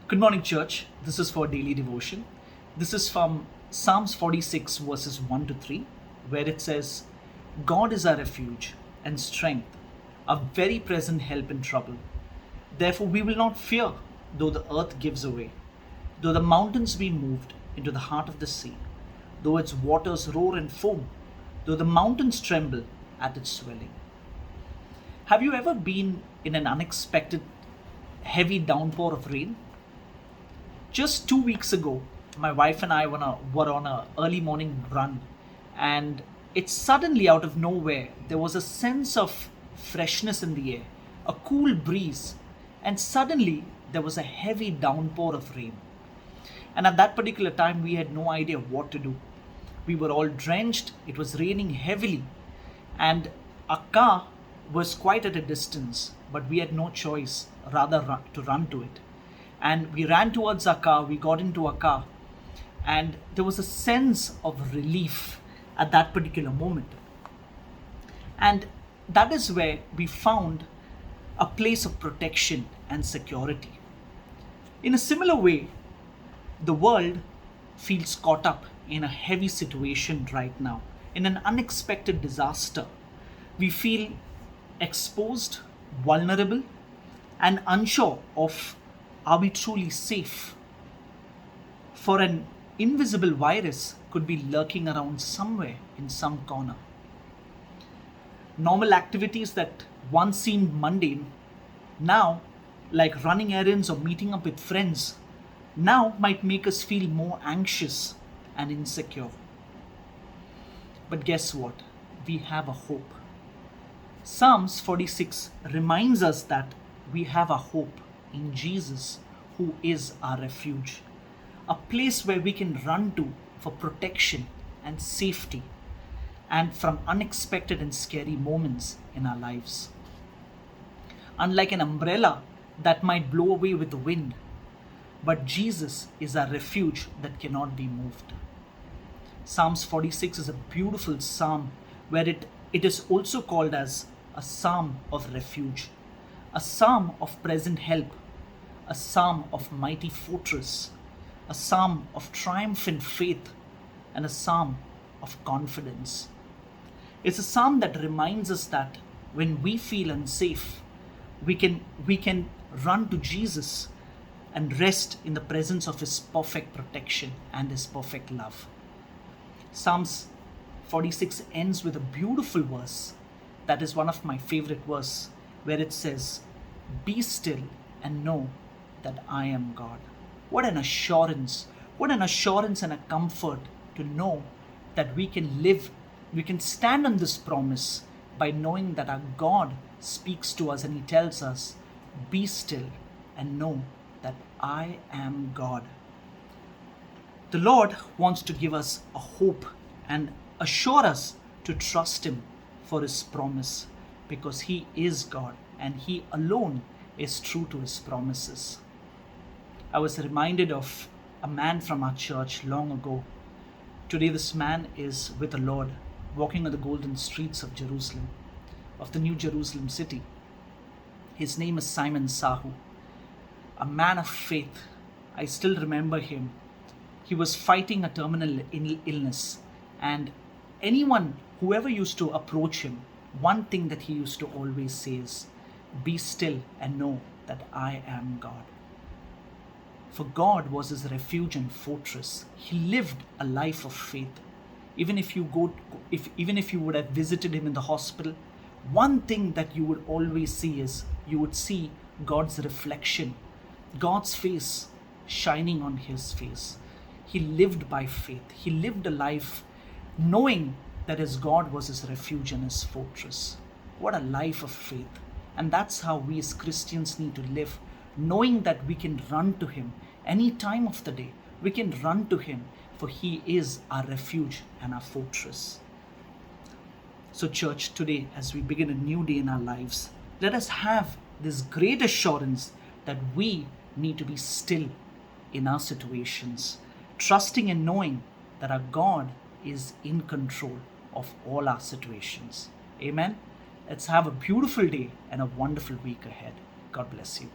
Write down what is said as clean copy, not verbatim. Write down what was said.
Good morning, church. This is for daily devotion. This is from Psalms 46, verses 1 to 3, where it says, God is our refuge and strength, a very present help in trouble. Therefore, we will not fear, though the earth gives away, though the mountains be moved into the heart of the sea, though its waters roar and foam, though the mountains tremble at its swelling. Have you ever been in an unexpected heavy downpour of rain? Just 2 weeks ago, my wife and I were on a early morning run, and it suddenly out of nowhere there was a sense of freshness in the air, a cool breeze, and suddenly there was a heavy downpour of rain. And at that particular time, we had no idea what to do. We were all drenched, it was raining heavily, and our car was quite at a distance, but we had no choice rather to run to it. And we ran towards our car, we got into our car, and there was a sense of relief at that particular moment. And that is where we found a place of protection and security. In a similar way, the world feels caught up in a heavy situation right now, in an unexpected disaster. We feel exposed, vulnerable, and unsure of, are we truly safe? For an invisible virus could be lurking around somewhere in some corner. Normal activities that once seemed mundane, now, like running errands or meeting up with friends, now might make us feel more anxious and insecure. But guess what? We have a hope. Psalms 46 reminds us that we have a hope in Jesus, who is our refuge, a place where we can run to for protection and safety, and from unexpected and scary moments in our lives. Unlike an umbrella that might blow away with the wind, but Jesus is our refuge that cannot be moved. Psalms 46 is a beautiful psalm where it is also called as a psalm of refuge, a psalm of present help, a psalm of mighty fortress, a psalm of triumphant faith, and a psalm of confidence. It's a psalm that reminds us that when we feel unsafe, we can run to Jesus and rest in the presence of His perfect protection and His perfect love. Psalms 46 ends with a beautiful verse that is one of my favorite verses, where it says, "Be still and know that I am God." What an assurance and a comfort to know that we can stand on this promise by knowing that our God speaks to us and He tells us, "Be still and know that I am God." The Lord wants to give us a hope and assure us to trust Him for His promise, because He is God and He alone is true to His promises. I was reminded of a man from our church long ago. Today this man is with the Lord, walking on the golden streets of Jerusalem, of the New Jerusalem city. His name is Simon Sahu, a man of faith. I still remember him. He was fighting a terminal illness, and whoever used to approach him, one thing that he used to always say is, "Be still and know that I am God." For God was his refuge and fortress. He lived a life of faith. Even if you would have visited him in the hospital, one thing that you would always see is you would see God's reflection, God's face shining on his face. He lived by faith. He lived a life knowing that his God was his refuge and his fortress. What a life of faith. And that's how we as Christians need to live, knowing that we can run to Him any time of the day. We can run to Him, for He is our refuge and our fortress. So church, today as we begin a new day in our lives, let us have this great assurance that we need to be still in our situations, trusting and knowing that our God is in control of all our situations. Amen. Let's have a beautiful day and a wonderful week ahead. God bless you.